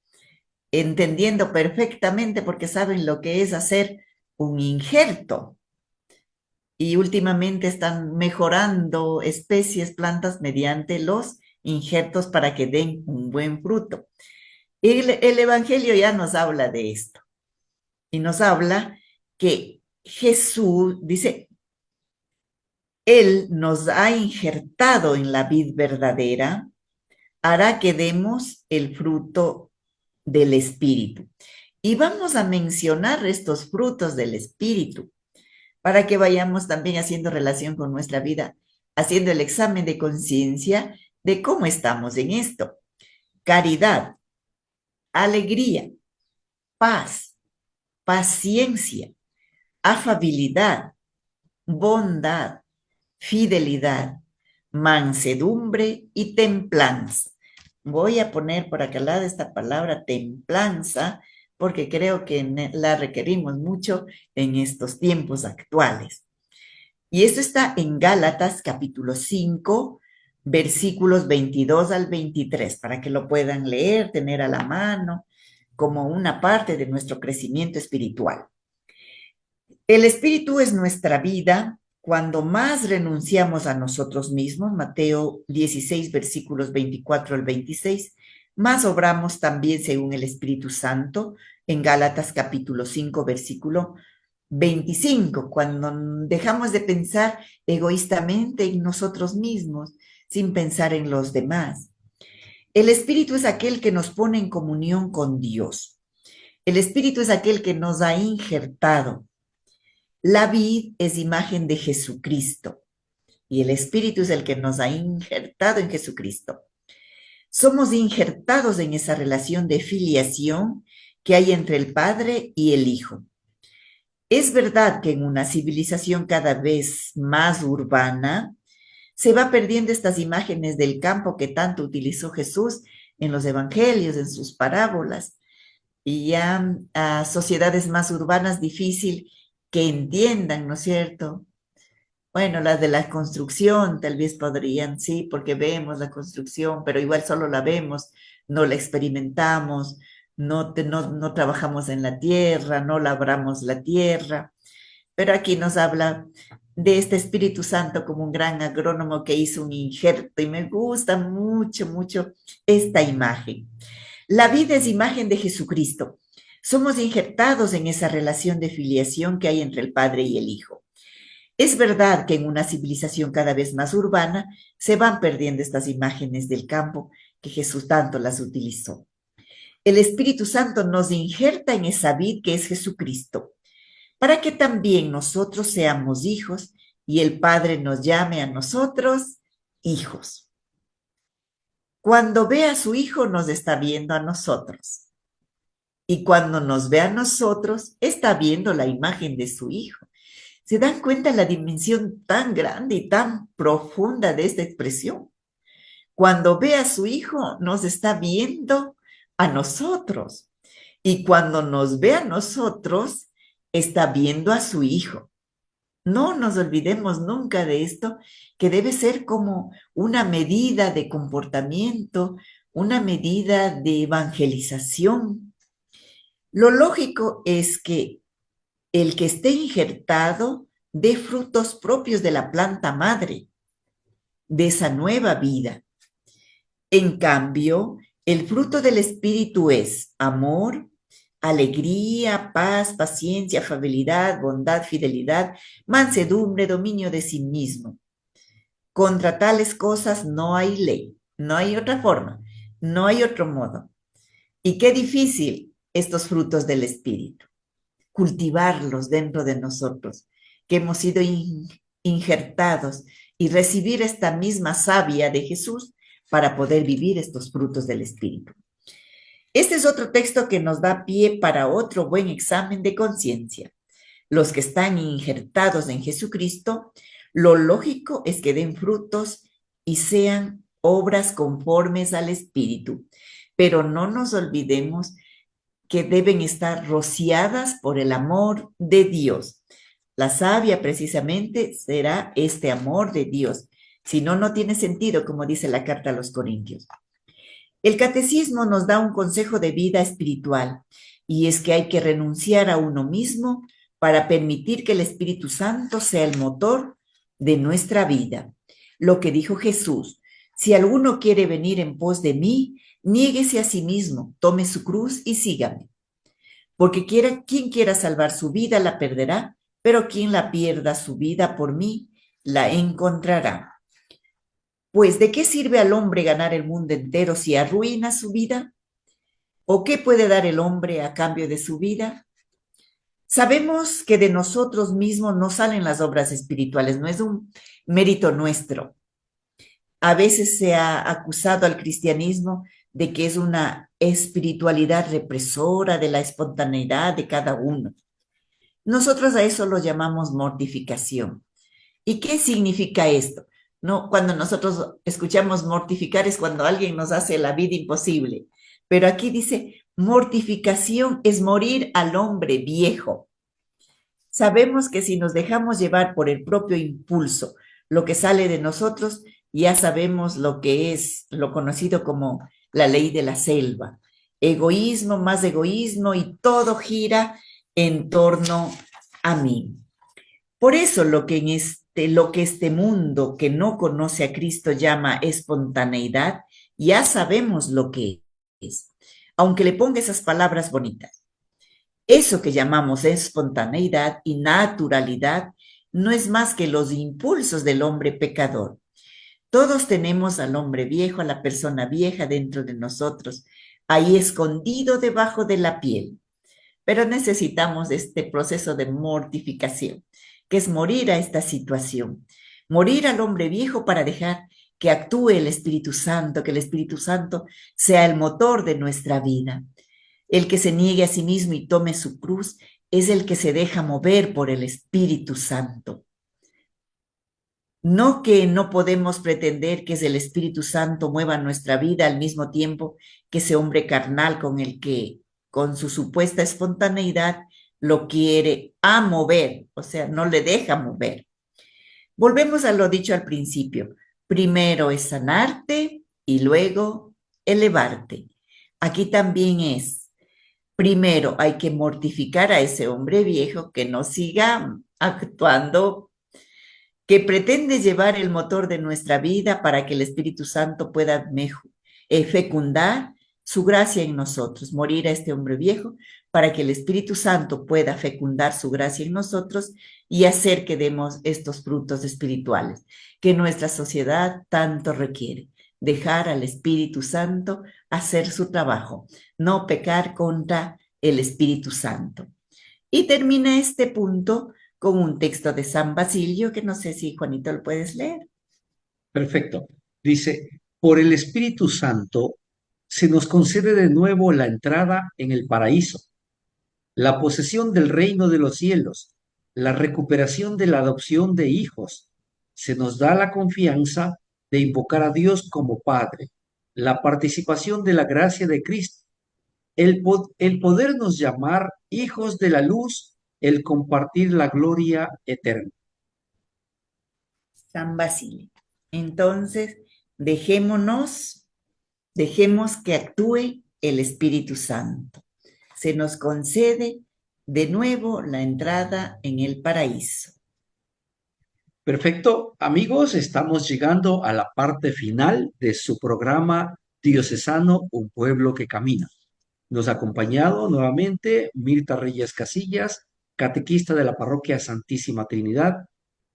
entendiendo perfectamente porque saben lo que es hacer un injerto. Y últimamente están mejorando especies, plantas mediante los injertos para que den un buen fruto. El Evangelio ya nos habla de esto y nos habla que Jesús dice, Él nos ha injertado en la vid verdadera, hará que demos el fruto del Espíritu. Y vamos a mencionar estos frutos del Espíritu para que vayamos también haciendo relación con nuestra vida, haciendo el examen de conciencia de cómo estamos en esto. Caridad, alegría, paz, paciencia, afabilidad, bondad, fidelidad, mansedumbre y templanza. Voy a poner por acá al lado esta palabra templanza porque creo que la requerimos mucho en estos tiempos actuales. Y esto está en Gálatas capítulo 5, versículos 22 al 23, para que lo puedan leer, tener a la mano, como una parte de nuestro crecimiento espiritual. El espíritu es nuestra vida cuando más renunciamos a nosotros mismos, Mateo 16, versículos 24 al 26, más obramos también según el Espíritu Santo, en Gálatas capítulo 5, versículo 25, cuando dejamos de pensar egoístamente en nosotros mismos, sin pensar en los demás. El Espíritu es aquel que nos pone en comunión con Dios. El Espíritu es aquel que nos ha injertado. La vid es imagen de Jesucristo y el Espíritu es el que nos ha injertado en Jesucristo. Somos injertados en esa relación de filiación que hay entre el Padre y el Hijo. Es verdad que en una civilización cada vez más urbana se va perdiendo estas imágenes del campo que tanto utilizó Jesús en los evangelios, en sus parábolas, y ya a sociedades más urbanas difícil que entiendan, ¿no es cierto? Bueno, las de la construcción tal vez podrían, sí, porque vemos la construcción, pero igual solo la vemos, no la experimentamos, no trabajamos en la tierra, no labramos la tierra. Pero aquí nos habla de este Espíritu Santo como un gran agrónomo que hizo un injerto y me gusta mucho, mucho esta imagen. La vida es imagen de Jesucristo. Somos injertados en esa relación de filiación que hay entre el Padre y el Hijo. Es verdad que en una civilización cada vez más urbana se van perdiendo estas imágenes del campo que Jesús tanto las utilizó. El Espíritu Santo nos injerta en esa vid que es Jesucristo, para que también nosotros seamos hijos y el Padre nos llame a nosotros hijos. Cuando ve a su Hijo, nos está viendo a nosotros. Y cuando nos ve a nosotros, está viendo la imagen de su Hijo. ¿Se dan cuenta la dimensión tan grande y tan profunda de esta expresión? Cuando ve a su Hijo, nos está viendo a nosotros. Y cuando nos ve a nosotros, está viendo a su Hijo. No nos olvidemos nunca de esto, que debe ser como una medida de comportamiento, una medida de evangelización. Lo lógico es que el que esté injertado dé frutos propios de la planta madre, de esa nueva vida. En cambio, el fruto del Espíritu es amor, alegría, paz, paciencia, afabilidad, bondad, fidelidad, mansedumbre, dominio de sí mismo. Contra tales cosas no hay ley, no hay otra forma, no hay otro modo. Y qué difícil estos frutos del Espíritu, cultivarlos dentro de nosotros, que hemos sido injertados y recibir esta misma savia de Jesús para poder vivir estos frutos del Espíritu. Este es otro texto que nos da pie para otro buen examen de conciencia. Los que están injertados en Jesucristo, lo lógico es que den frutos y sean obras conformes al Espíritu. Pero no nos olvidemos que deben estar rociadas por el amor de Dios. La savia precisamente será este amor de Dios. Si no, no tiene sentido, como dice la carta a los Corintios. El catecismo nos da un consejo de vida espiritual, y es que hay que renunciar a uno mismo para permitir que el Espíritu Santo sea el motor de nuestra vida. Lo que dijo Jesús: si alguno quiere venir en pos de mí, niéguese a sí mismo, tome su cruz y sígame. Porque quien quiera salvar su vida la perderá, pero quien la pierda su vida por mí la encontrará. Pues, ¿de qué sirve al hombre ganar el mundo entero si arruina su vida? ¿O qué puede dar el hombre a cambio de su vida? Sabemos que de nosotros mismos no salen las obras espirituales, no es un mérito nuestro. A veces se ha acusado al cristianismo de que es una espiritualidad represora de la espontaneidad de cada uno. Nosotros a eso lo llamamos mortificación. ¿Y qué significa esto? No, cuando nosotros escuchamos mortificar es cuando alguien nos hace la vida imposible. Pero aquí dice, mortificación es morir al hombre viejo. Sabemos que si nos dejamos llevar por el propio impulso, lo que sale de nosotros, ya sabemos lo que es lo conocido como la ley de la selva. Egoísmo más egoísmo y todo gira en torno a mí. Por eso lo que este mundo que no conoce a Cristo llama espontaneidad, ya sabemos lo que es, aunque le ponga esas palabras bonitas. Eso que llamamos espontaneidad y naturalidad no es más que los impulsos del hombre pecador. Todos tenemos al hombre viejo, a la persona vieja dentro de nosotros, ahí escondido debajo de la piel. Pero necesitamos este proceso de mortificación, que es morir a esta situación, morir al hombre viejo para dejar que actúe el Espíritu Santo, que el Espíritu Santo sea el motor de nuestra vida. El que se niegue a sí mismo y tome su cruz es el que se deja mover por el Espíritu Santo. No que no podemos pretender que es el Espíritu Santo mueva nuestra vida al mismo tiempo que ese hombre carnal con el que, con su supuesta espontaneidad, lo quiere a mover, o sea, no le deja mover. Volvemos a lo dicho al principio. Primero es sanarte y luego elevarte. Aquí también es, primero hay que mortificar a ese hombre viejo que no siga actuando, que pretende llevar el motor de nuestra vida para que el Espíritu Santo pueda fecundar su gracia en nosotros, morir a este hombre viejo para que el Espíritu Santo pueda fecundar su gracia en nosotros y hacer que demos estos frutos espirituales que nuestra sociedad tanto requiere. Dejar al Espíritu Santo hacer su trabajo, no pecar contra el Espíritu Santo. Y termina este punto con un texto de San Basilio que no sé si Juanito lo puedes leer. Perfecto. Dice, por el Espíritu Santo se nos concede de nuevo la entrada en el paraíso, la posesión del reino de los cielos, la recuperación de la adopción de hijos. Se nos da la confianza de invocar a Dios como Padre, la participación de la gracia de Cristo, el podernos llamar hijos de la luz, el compartir la gloria eterna. San Basilio. Entonces, dejemos que actúe el Espíritu Santo. Se nos concede de nuevo la entrada en el paraíso. Perfecto, amigos, estamos llegando a la parte final de su programa diocesano Un Pueblo que Camina. Nos ha acompañado nuevamente Mirta Reyes Casillas, catequista de la Parroquia Santísima Trinidad,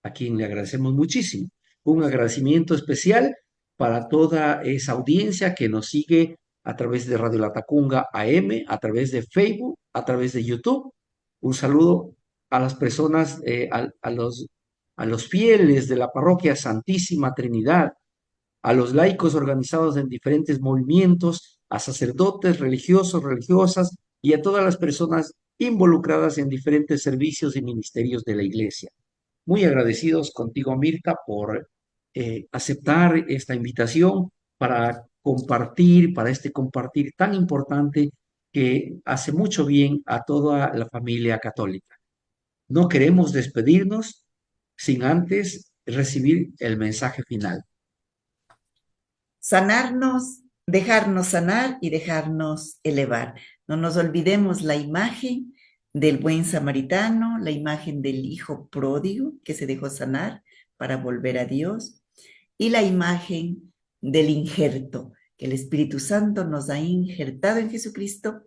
a quien le agradecemos muchísimo. Un agradecimiento especial para toda esa audiencia que nos sigue a través de Radio Latacunga AM, a través de Facebook, a través de YouTube. Un saludo a las personas, a los fieles de la Parroquia Santísima Trinidad, a los laicos organizados en diferentes movimientos, a sacerdotes, religiosos, religiosas y a todas las personas involucradas en diferentes servicios y ministerios de la Iglesia. Muy agradecidos contigo, Mirta, por aceptar esta invitación para compartir, para este compartir tan importante que hace mucho bien a toda la familia católica. No queremos despedirnos sin antes recibir el mensaje final. Sanarnos, dejarnos sanar y dejarnos elevar. No nos olvidemos la imagen del buen samaritano, la imagen del hijo pródigo que se dejó sanar para volver a Dios y la imagen del injerto que el Espíritu Santo nos ha injertado en Jesucristo.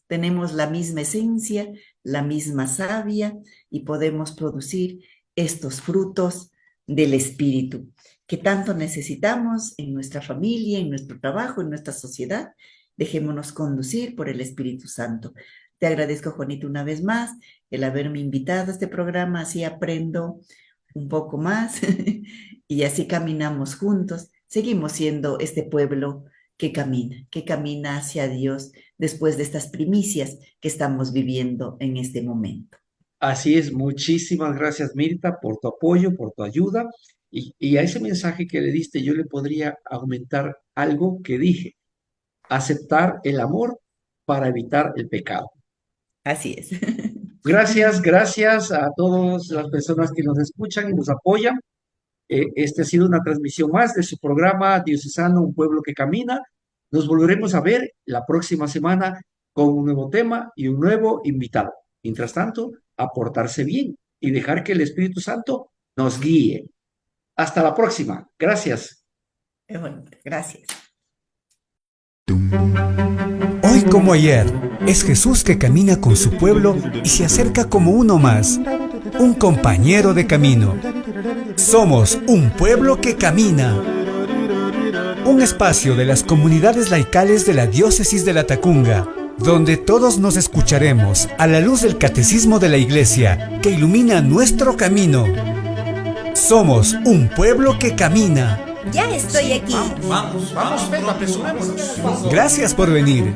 Tenemos la misma esencia, la misma savia y podemos producir estos frutos del Espíritu que tanto necesitamos en nuestra familia, en nuestro trabajo, en nuestra sociedad. Dejémonos conducir por el Espíritu Santo. Te agradezco, Juanito, una vez más el haberme invitado a este programa, así aprendo un poco más y así caminamos juntos. Seguimos siendo este pueblo que camina hacia Dios después de estas primicias que estamos viviendo en este momento. Así es, muchísimas gracias, Mirta, por tu apoyo, por tu ayuda. Y a ese mensaje que le diste, yo le podría aumentar algo que dije: aceptar el amor para evitar el pecado. Así es. Gracias a todas las personas que nos escuchan y nos apoyan. Este ha sido una transmisión más de su programa diocesano Un Pueblo que Camina. Nos volveremos a ver la próxima semana con un nuevo tema y un nuevo invitado. Mientras tanto, a portarse bien y dejar que el Espíritu Santo nos guíe. Hasta la próxima. Gracias. Bueno, gracias. Hoy como ayer, es Jesús que camina con su pueblo y se acerca como uno más, un compañero de camino. Somos un pueblo que camina. Un espacio de las comunidades laicales de la Diócesis de Latacunga, donde todos nos escucharemos a la luz del catecismo de la Iglesia que ilumina nuestro camino. Somos un pueblo que camina. Ya estoy aquí. Vamos, Pedro, apresurémonos. Gracias por venir.